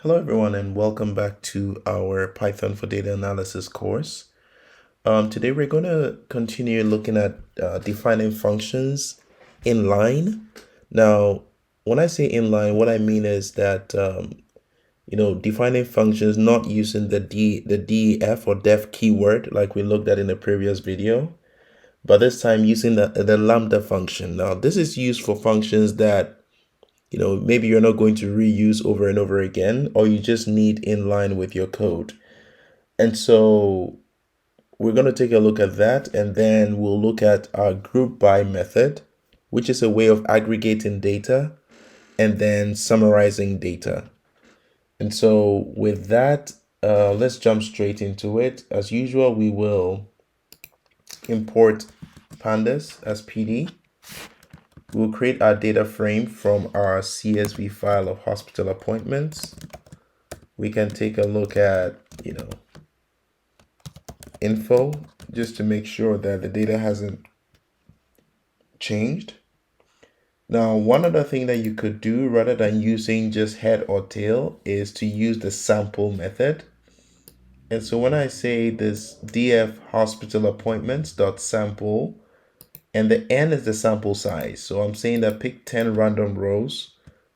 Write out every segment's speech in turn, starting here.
Hello everyone and welcome back to our Python for Data Analysis course. Today we're going to continue looking at defining functions inline. Now, when I say inline, what I mean is that defining functions not using the def or def keyword like we looked at in the previous video, but this time using the lambda function. Now, this is used for functions that maybe you're not going to reuse over and over again, or you just need in line with your code. And so we're going to take a look at that, and then we'll look at our group by method, which is a way of aggregating data and then summarizing data. And so with that, let's jump straight into it. As usual, we will import pandas as PD. We'll create our data frame from our CSV file of hospital appointments. We can take a look at, info just to make sure that the data hasn't changed. Now, one other thing that you could do rather than using just head or tail is to use the sample method. And so when I say this df hospital appointments dot sample, and the n is the sample size. So I'm saying that pick 10 random rows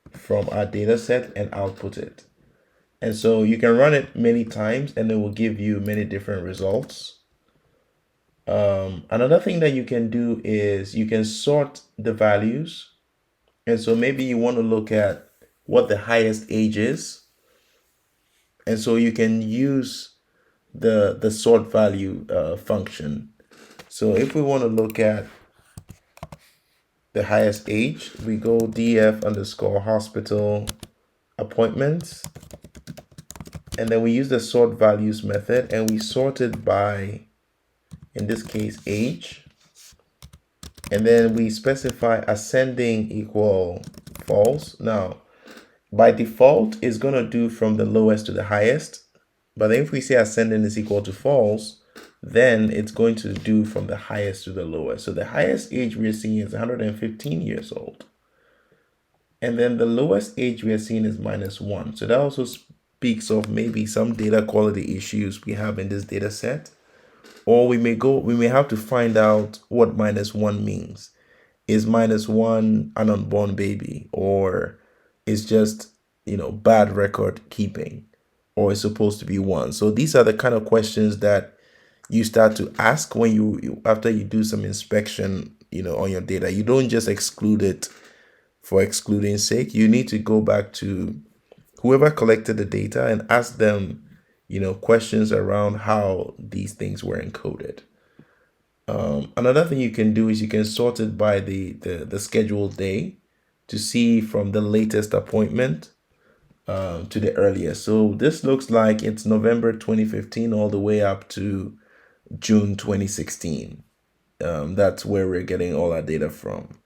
from our data set and output it. And so you can run it many times and it will give you many different results. Another thing that you can do is you can sort the values. And so maybe you want to look at what the highest age is. And so you can use the sort value function. So if we want to look at the highest age, we go df underscore hospital appointments, and then we use the sort values method and we sort it by, in this case, age, and then we specify ascending equal false. Now by default it's going to do from the lowest to the highest, but then if we say ascending is equal to false, then it's going to do from the highest to the lowest. So the highest age we're seeing is 115 years old. And then the lowest age we are seeing is -1. So that also speaks of maybe some data quality issues we have in this data set. Or we may have to find out what -1 means. Is -1 an unborn baby? Or is just, bad record keeping? Or is supposed to be 1? So these are the kind of questions that you start to ask when you after you do some inspection, on your data. You don't just exclude it for excluding sake. You need to go back to whoever collected the data and ask them, questions around how these things were encoded. Another thing you can do is you can sort it by the scheduled day to see from the latest appointment to the earliest. So this looks like it's November 2015 all the way up to June 2016. That's where we're getting all our data from.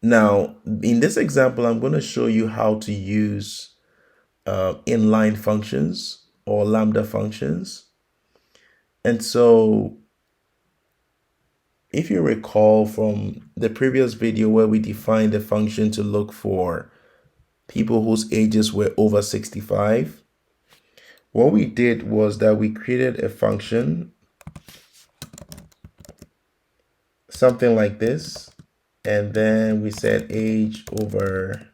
Now, in this example, I'm going to show you how to use inline functions or lambda functions. And so if you recall from the previous video where we defined the function to look for people whose ages were over 65, what we did was that we created a function, something like this, and then we said age over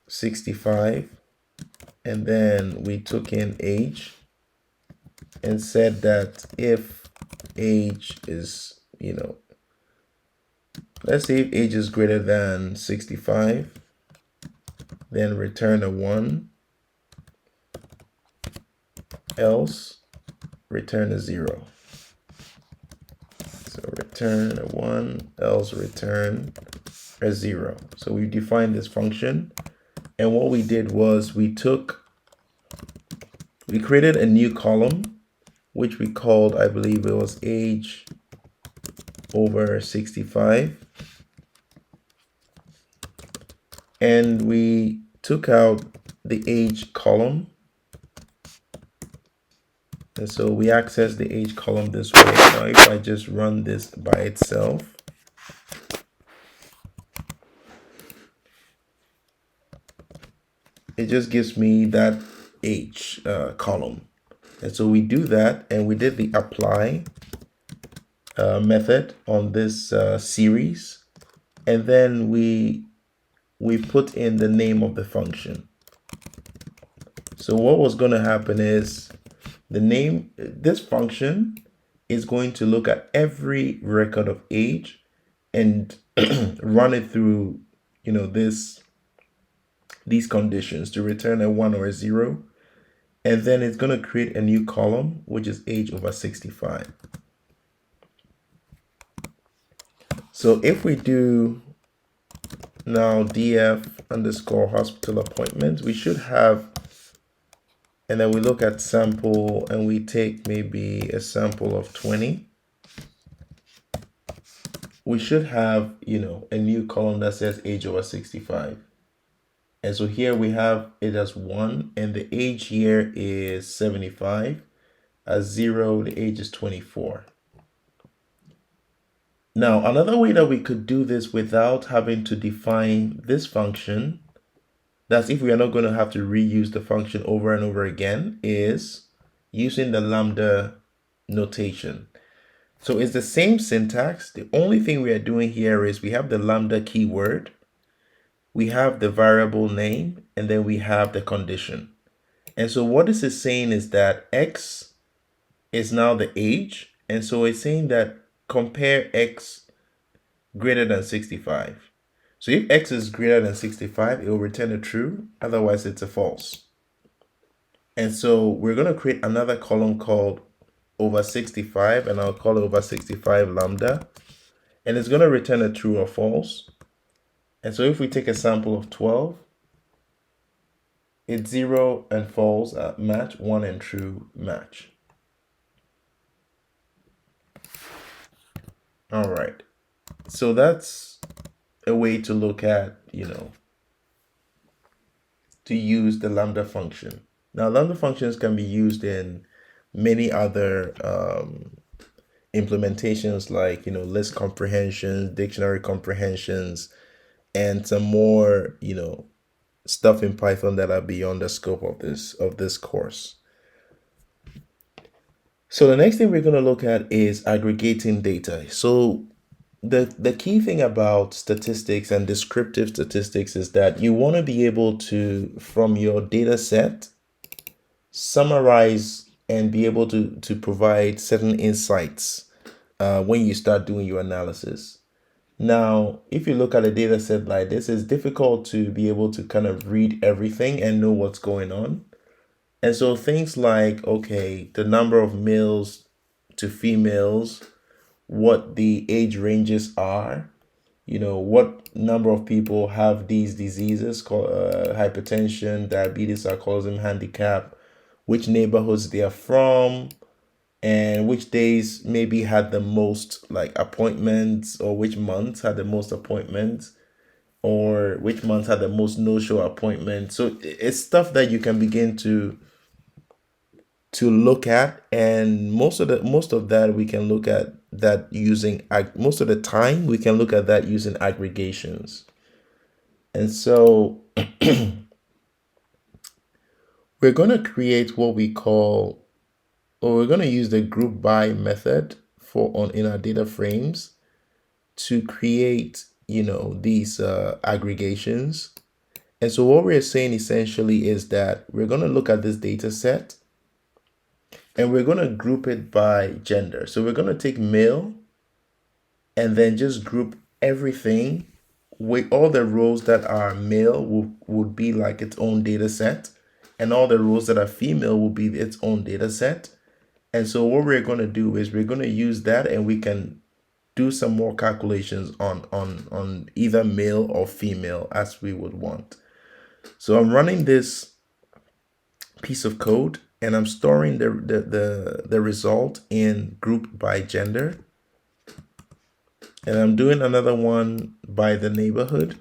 65, and then we took in age and said that if age is, let's say if age is greater than 65, then return a 1, else return a 0. So return a 1, else return a 0. So we defined this function, and what we did was we created a new column which we called, I believe it was age over 65, and we took out the age column, and so we access the age column this way. Now if I just run this by itself, it just gives me that age column. And so we do that, and we did the apply method on this series, and then we put in the name of the function. So what was going to happen is the name, this function is going to look at every record of age and run it through, these conditions to return a 1 or a 0. And then it's going to create a new column, which is age over 65. So if we do now df underscore hospital appointment, we should have, and then we look at sample and we take maybe a sample of 20. We should have, a new column that says age over 65. And so here we have it as 1, and the age here is 75. As 0, the age is 24. Now, another way that we could do this without having to define this function, that's if we are not going to have to reuse the function over and over again, is using the lambda notation. So it's the same syntax. The only thing we are doing here is we have the lambda keyword, we have the variable name, and then we have the condition. And so what this is saying is that x is now the age. And so it's saying that compare x greater than 65. So if x is greater than 65, it will return a true. Otherwise, it's a false. And so we're going to create another column called over 65, and I'll call it over 65 lambda. And it's going to return a true or false. And so if we take a sample of 12, it's 0 and false match, 1 and true match. All right. So that's a way to look at, to use the lambda function. Now, lambda functions can be used in many other implementations like, list comprehensions, dictionary comprehensions, and some more, stuff in Python that are beyond the scope of this course. So the next thing we're going to look at is aggregating data. So the key thing about statistics and descriptive statistics is that you want to be able to, from your data set, summarize and be able to provide certain insights when you start doing your analysis. Now, if you look at a data set like this, it's difficult to be able to kind of read everything and know what's going on. And so things like, okay, the number of males to females, what the age ranges are, what number of people have these diseases called hypertension, diabetes, alcoholism, handicap, which neighborhoods they are from, and which days maybe had the most appointments, or which months had the most appointments, or which months had the most no-show appointments. So it's stuff that you can begin to look at, and most of that we can look at that using most of the time we can look at that using aggregations. And so we're going to create what we call, or we're going to use the group by method in our data frames to create, these aggregations. And so what we're saying essentially is that we're going to look at this data set and we're going to group it by gender. So we're going to take male and then just group everything with all the rows that are male would be like its own data set, and all the rows that are female will be its own data set. And so what we're going to do is we're going to use that, and we can do some more calculations on either male or female as we would want. So I'm running this piece of code, and I'm storing the result in group by gender. And I'm doing another one by the neighborhood.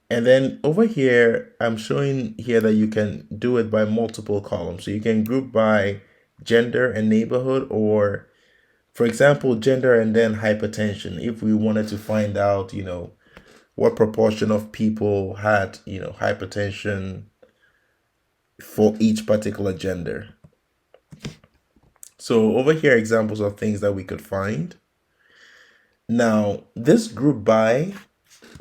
And then over here, I'm showing here that you can do it by multiple columns. So you can group by gender and neighborhood, or for example, gender and then hypertension. If we wanted to find out, what proportion of people had, hypertension for each particular gender. So over here, examples of things that we could find. Now, this group by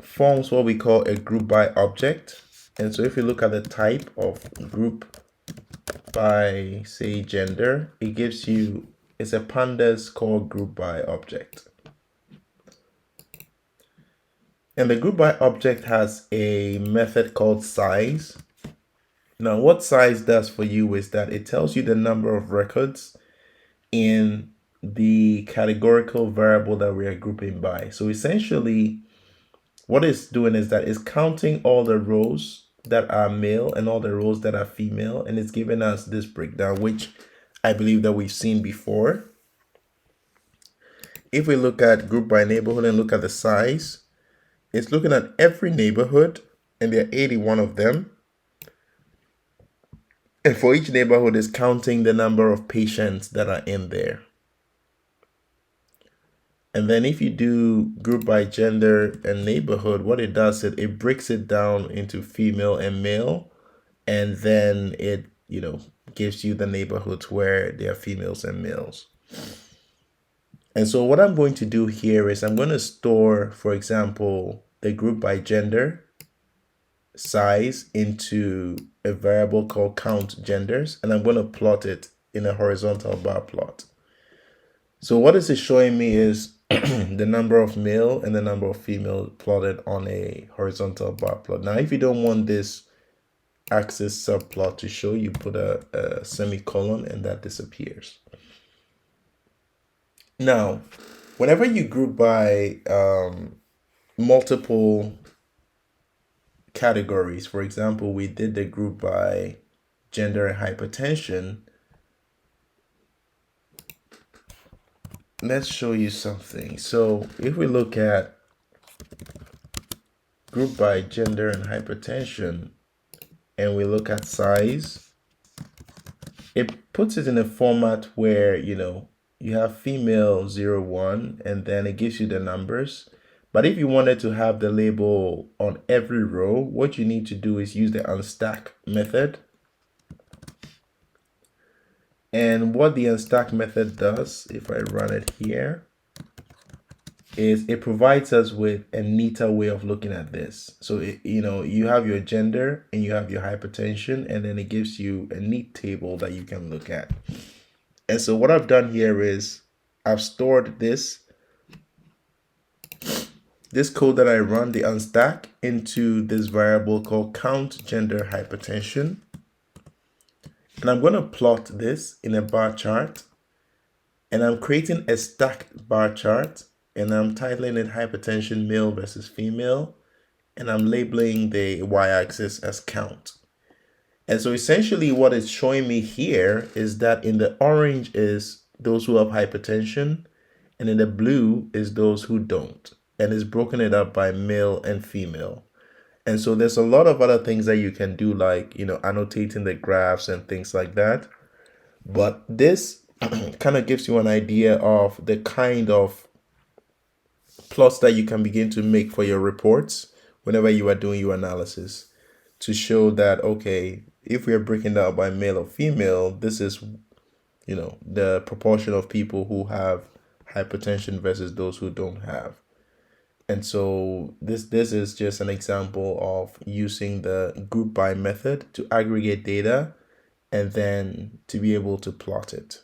forms what we call a group by object. And so if you look at the type of group by, say, gender, it gives you, it's a pandas called group by object. And the group by object has a method called size. Now, what size does for you is that it tells you the number of records in the categorical variable that we are grouping by. So essentially, what it's doing is that it's counting all the rows that are male and all the rows that are female, and it's giving us this breakdown, which I believe that we've seen before. If we look at group by neighborhood and look at the size, it's looking at every neighborhood, and there are 81 of them. And for each neighborhood, it's counting the number of patients that are in there. And then if you do group by gender and neighborhood, what it does is it breaks it down into female and male, and then it, gives you the neighborhoods where there are females and males. And so what I'm going to do here is I'm going to store, for example, the group by gender size into a variable called count genders, and I'm going to plot it in a horizontal bar plot. So what this is showing me is the number of male and the number of female plotted on a horizontal bar plot. Now, if you don't want this axis subplot to show, you put a semicolon and that disappears. Now, whenever you group by multiple categories, for example, we did the group by gender and hypertension. Let's show you something. So if we look at group by gender and hypertension and we look at size, it puts it in a format where, you have female 01 and then it gives you the numbers. But if you wanted to have the label on every row, what you need to do is use the unstack method. And what the unstack method does, if I run it here, is it provides us with a neater way of looking at this. So, you have your gender and you have your hypertension, and then it gives you a neat table that you can look at. And so what I've done here is I've stored this code that I run, the unstack, into this variable called count gender hypertension. And I'm going to plot this in a bar chart. And I'm creating a stacked bar chart. And I'm titling it hypertension male versus female. And I'm labeling the y-axis as count. And so essentially what it's showing me here is that in the orange is those who have hypertension. And in the blue is those who don't. And it's broken it up by male and female. And so there's a lot of other things that you can do, like, annotating the graphs and things like that. But this kind of gives you an idea of the kind of plots that you can begin to make for your reports whenever you are doing your analysis, to show that, okay, if we are breaking down by male or female, this is, the proportion of people who have hypertension versus those who don't have. And so this is just an example of using the group by method to aggregate data and then to be able to plot it.